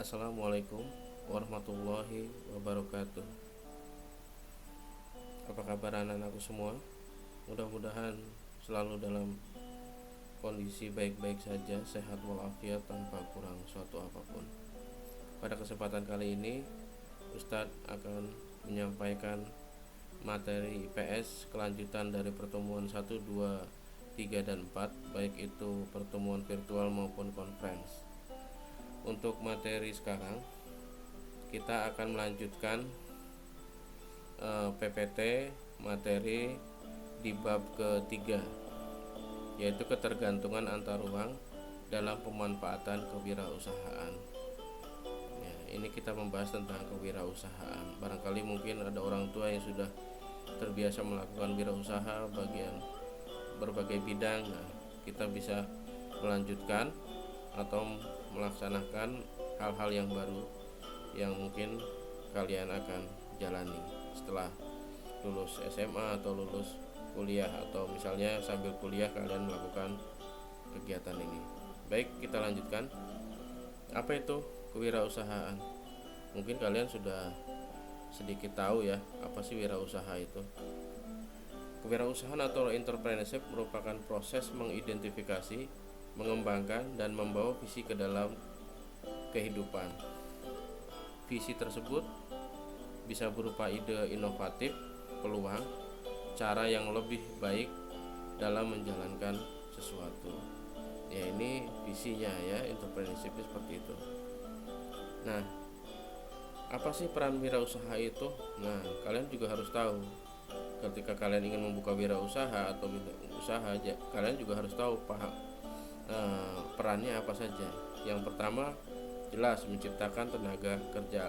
Assalamualaikum warahmatullahi wabarakatuh. Apa kabar anak-anakku semua? Mudah-mudahan selalu dalam kondisi baik-baik saja, sehat walafiat tanpa kurang suatu apapun. Pada kesempatan kali ini Ustadz akan menyampaikan materi IPS kelanjutan dari pertemuan 1, 2, 3, dan 4, baik itu pertemuan virtual maupun conference. Untuk materi sekarang kita akan melanjutkan PPT materi di bab ketiga, yaitu ketergantungan antar ruang dalam pemanfaatan kewirausahaan. Ya, ini kita membahas tentang kewirausahaan. Barangkali mungkin ada orang tua yang sudah terbiasa melakukan wirausaha berbagai bidang. Nah, kita bisa melanjutkan atau melaksanakan hal-hal yang baru yang mungkin kalian akan jalani setelah lulus SMA atau lulus kuliah, atau misalnya sambil kuliah kalian melakukan kegiatan ini. Baik, kita lanjutkan. Apa itu kewirausahaan? Mungkin kalian sudah sedikit tahu ya, apa sih wirausaha itu. Kewirausahaan atau entrepreneurship merupakan proses mengidentifikasi, mengembangkan, dan membawa visi ke dalam kehidupan. Visi tersebut bisa berupa ide inovatif, peluang, cara yang lebih baik dalam menjalankan sesuatu. Ya, ini visinya ya, entrepreneurship seperti itu. Nah, apa sih peran wirausaha itu? Nah, kalian juga harus tahu. Ketika kalian ingin membuka wirausaha atau usaha, kalian juga harus tahu perannya apa saja. Yang pertama, jelas menciptakan tenaga kerja,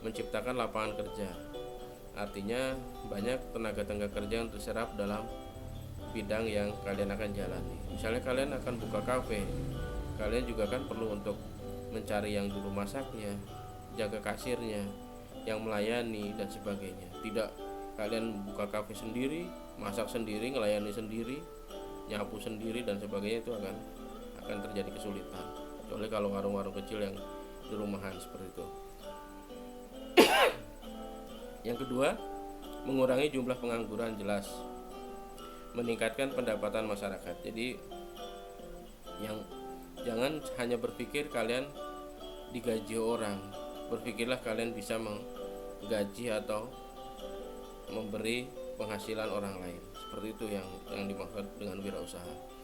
menciptakan lapangan kerja. Artinya banyak tenaga kerja yang terserap dalam bidang yang kalian akan jalani. Misalnya kalian akan buka kafe, kalian juga kan perlu untuk mencari yang juru masaknya, jaga kasirnya, yang melayani dan sebagainya. Tidak kalian buka kafe sendiri, masak sendiri, ngelayani sendiri, nyapu sendiri dan sebagainya, itu akan terjadi kesulitan. Kecuali kalau warung-warung kecil yang di rumahan seperti itu. Yang kedua, mengurangi jumlah pengangguran, jelas meningkatkan pendapatan masyarakat. Jadi jangan hanya berpikir kalian digaji orang, berpikirlah kalian bisa menggaji atau memberi penghasilan orang lain. Seperti itu yang dimaksud dengan wirausaha.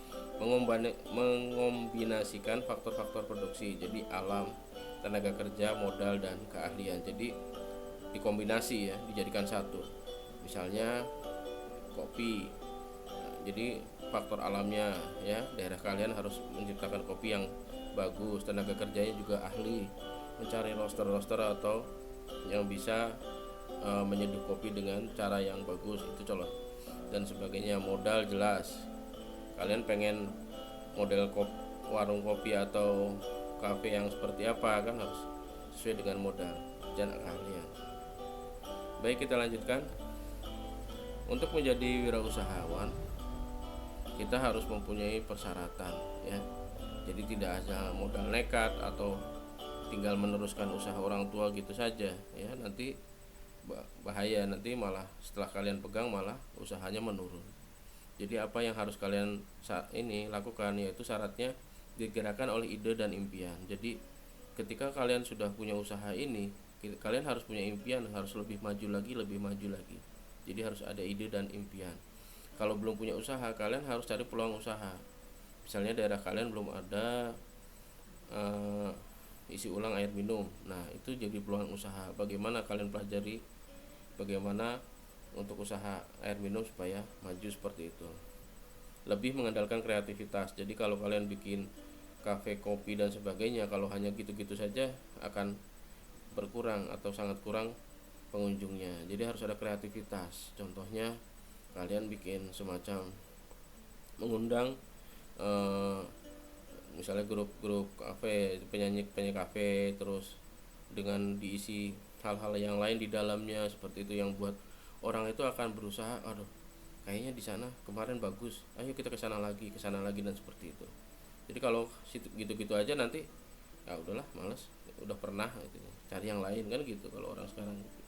Mengombinasikan faktor-faktor produksi, jadi alam, tenaga kerja, modal, dan keahlian. Jadi dikombinasi ya, dijadikan satu. Misalnya kopi. Jadi faktor alamnya ya, daerah kalian harus menciptakan kopi yang bagus, tenaga kerjanya juga ahli, mencari roaster atau yang bisa menyeduh kopi dengan cara yang bagus, itu contoh dan sebagainya. Modal jelas, kalian pengen model warung kopi atau kafe yang seperti apa, kan harus sesuai dengan modal dan keahlian. Baik, kita lanjutkan. Untuk menjadi wirausahawan kita harus mempunyai persyaratan ya. Jadi tidak hanya modal nekat atau tinggal meneruskan usaha orang tua gitu saja ya, nanti bahaya, nanti malah setelah kalian pegang malah usahanya menurun. Jadi apa yang harus kalian lakukan, yaitu syaratnya digerakkan oleh ide dan impian. Jadi ketika kalian sudah punya usaha ini, kalian harus punya impian, harus lebih maju lagi. Jadi harus ada ide dan impian. Kalau belum punya usaha, kalian harus cari peluang usaha. Misalnya daerah kalian belum ada isi ulang air minum, nah itu jadi peluang usaha. Bagaimana kalian pelajari bagaimana untuk usaha air minum supaya maju seperti itu. Lebih mengandalkan kreativitas. Jadi kalau kalian bikin kafe, kopi dan sebagainya, kalau hanya gitu-gitu saja akan berkurang atau sangat kurang pengunjungnya. Jadi harus ada kreativitas. Contohnya kalian bikin semacam mengundang misalnya grup-grup kafe, penyanyi kafe, terus dengan diisi hal-hal yang lain di dalamnya, seperti itu yang buat orang itu akan berusaha, aduh kayaknya di sana kemarin bagus, ayo kita ke sana lagi dan seperti itu. Jadi kalau gitu-gitu aja nanti ya udahlah, males, udah pernah gitu, cari yang lain kan gitu kalau orang sekarang gitu.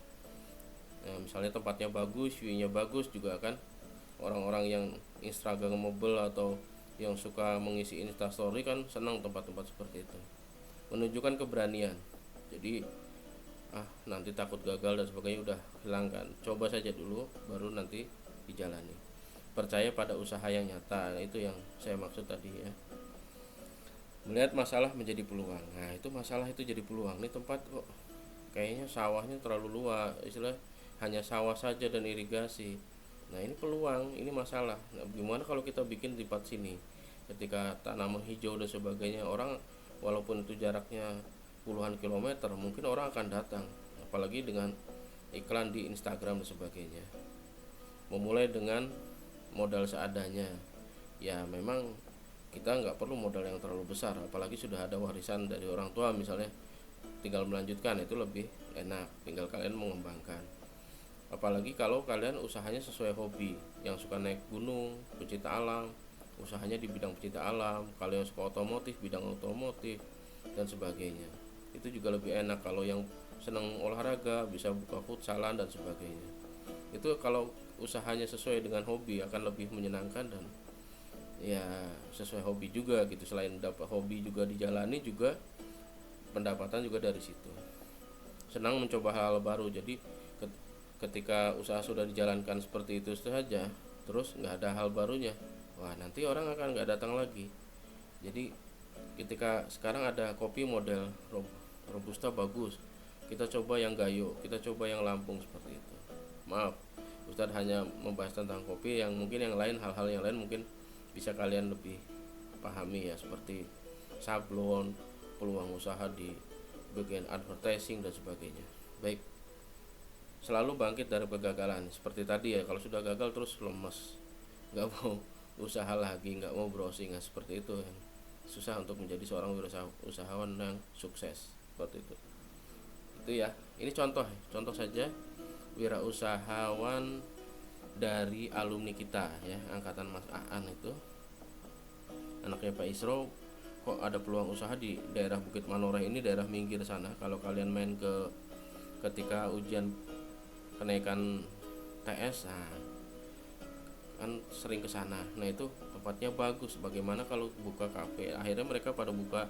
Nah, misalnya tempatnya bagus, view-nya bagus juga kan, orang-orang yang instagramable atau yang suka mengisi instastory kan senang tempat-tempat seperti itu, menunjukkan keberanian. Jadi nanti takut gagal dan sebagainya udah hilangkan, coba saja dulu baru nanti dijalani, percaya pada usaha yang nyata. Nah, itu yang saya maksud tadi ya, melihat masalah menjadi peluang. Nah itu masalah itu jadi peluang, ini tempat kok kayaknya sawahnya terlalu luas, istilah hanya sawah saja dan irigasi. Nah ini peluang, ini masalah. Nah, gimana kalau kita bikin di tempat sini, ketika tanaman hijau dan sebagainya, orang walaupun itu jaraknya puluhan kilometer mungkin orang akan datang, apalagi dengan iklan di Instagram dan sebagainya. Memulai dengan modal seadanya, ya memang kita nggak perlu modal yang terlalu besar, apalagi sudah ada warisan dari orang tua misalnya, tinggal melanjutkan itu lebih enak, tinggal kalian mengembangkan. Apalagi kalau kalian usahanya sesuai hobi, yang suka naik gunung, pecinta alam, usahanya di bidang pecinta alam, kalau yang suka otomotif, bidang otomotif dan sebagainya, itu juga lebih enak. Kalau yang senang olahraga bisa buka futsalan dan sebagainya. Itu kalau usahanya sesuai dengan hobi akan lebih menyenangkan dan ya sesuai hobi juga gitu. Selain dapat hobi juga dijalani, juga pendapatan juga dari situ. Senang mencoba hal baru. Jadi ketika usaha sudah dijalankan seperti itu saja terus nggak ada hal barunya, wah nanti orang akan nggak datang lagi. Jadi ketika sekarang ada kopi model robusta bagus, kita coba yang gayo, kita coba yang Lampung seperti itu. Maaf, Ustadz hanya membahas tentang kopi, yang mungkin yang lain, hal-hal yang lain mungkin bisa kalian lebih pahami ya, seperti sablon, peluang usaha di bagian advertising dan sebagainya. Baik, selalu bangkit dari kegagalan. Seperti tadi ya, kalau sudah gagal terus lemes, nggak mau usaha lagi, nggak mau browsing, seperti itu yang susah untuk menjadi seorang usahawan yang sukses seperti itu ya. Ini contoh saja wirausahawan dari alumni kita ya, angkatan Mas Aan itu, anaknya Pak Isro. Kok ada peluang usaha di daerah Bukit Manoreh ini, daerah minggir sana. Kalau kalian main ke ketika ujian kenaikan TS, nah kan sering ke sana. Nah itu tempatnya bagus. Bagaimana kalau buka kafe? Akhirnya mereka pada buka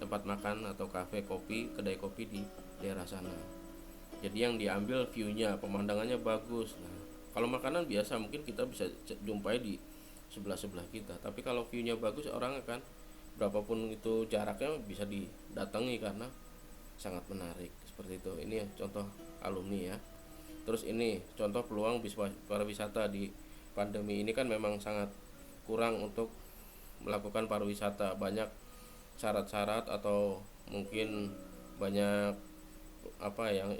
tempat makan atau kafe kopi, kedai kopi di daerah sana. Jadi yang diambil view-nya, pemandangannya bagus. Nah, kalau makanan biasa mungkin kita bisa jumpai di sebelah kita, tapi kalau view-nya bagus, orang akan berapapun itu jaraknya bisa didatangi karena sangat menarik seperti itu. Ini contoh alumni ya. Terus ini contoh peluang pariwisata di pandemi ini kan memang sangat kurang untuk melakukan pariwisata. Banyak syarat-syarat atau mungkin banyak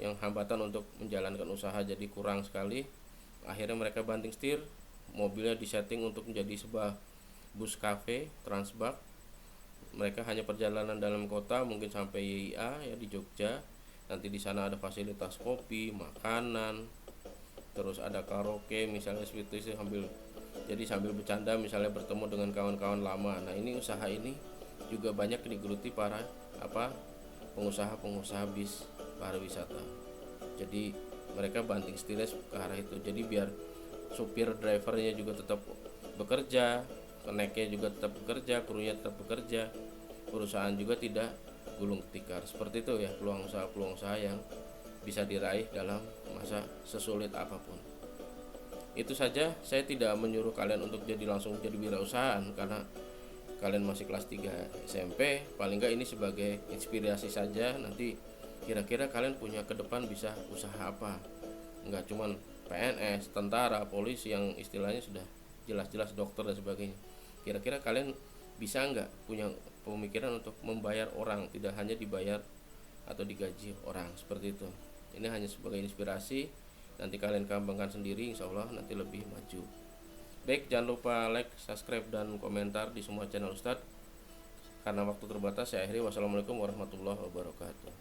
yang hambatan untuk menjalankan usaha, jadi kurang sekali. Akhirnya mereka banting setir, mobilnya disetting untuk menjadi sebuah bus cafe Transbak. Mereka hanya perjalanan dalam kota, mungkin sampai YIA ya di Jogja. Nanti di sana ada fasilitas kopi, makanan, terus ada karaoke misalnya, seperti itu, sambil bercanda misalnya, bertemu dengan kawan-kawan lama. Nah ini usaha ini juga banyak digeluti para pengusaha bis pariwisata. Jadi mereka banting setir ke arah itu. Jadi biar supir drivernya juga tetap bekerja, keneknya juga tetap bekerja, krunya tetap bekerja, perusahaan juga tidak gulung tikar. Seperti itu ya peluang usaha yang bisa diraih dalam masa sesulit apapun. Itu saja, saya tidak menyuruh kalian untuk langsung jadi wirausahaan karena kalian masih kelas 3 SMP. Paling enggak ini sebagai inspirasi saja. Nanti kira-kira kalian punya ke depan bisa usaha apa, enggak cuman PNS, tentara, polisi yang istilahnya sudah jelas-jelas dokter dan sebagainya. Kira-kira kalian bisa enggak punya pemikiran untuk membayar orang, tidak hanya dibayar atau digaji orang, seperti itu. Ini hanya sebagai inspirasi, nanti kalian kembangkan sendiri, insya Allah nanti lebih maju. Baik, jangan lupa like, subscribe, dan komentar di semua channel Ustadz. Karena waktu terbatas, saya akhiri. Wassalamualaikum warahmatullahi wabarakatuh.